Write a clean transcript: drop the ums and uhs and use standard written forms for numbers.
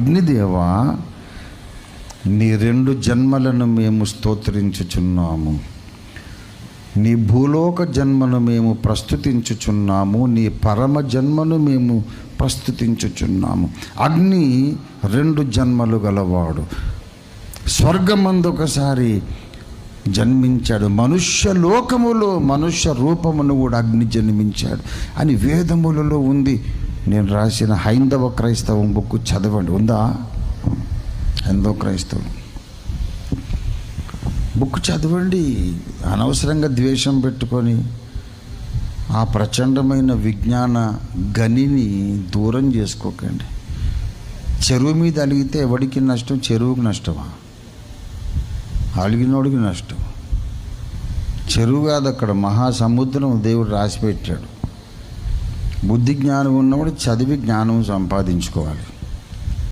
అగ్నిదేవా, నీ 2 జన్మలను మేము స్తోత్రించుచున్నాము. నీ భూలోక జన్మను మేము ప్రస్తుతించుచున్నాము. నీ పరమ జన్మను మేము ప్రస్తుతించుచున్నాము. అగ్ని 2 జన్మలు గలవాడు. స్వర్గమందు ఒకసారి జన్మించాడు, మనుష్య లోకములో మనుష్య రూపమును కూడా అగ్ని జన్మించాడు అని వేదములలో ఉంది. నేను రాసిన హైందవ క్రైస్తవం బుక్ చదవండి. ఉందా? హైందవ క్రైస్తవం బుక్ చదవండి. అనవసరంగా ద్వేషం పెట్టుకొని ఆ ప్రచండమైన విజ్ఞాన గనిని దూరం చేసుకోకండి. చెరువు మీద అలిగితే ఎవడికి నష్టం? చెరువుకి నష్టమా? అలిగినోడికి నష్టం. చెరువు కాదు, అక్కడ మహాసముద్రం దేవుడు రాసిపెట్టాడు. బుద్ధి జ్ఞానం ఉన్నవాడు చదివి జ్ఞానం సంపాదించుకోవాలి.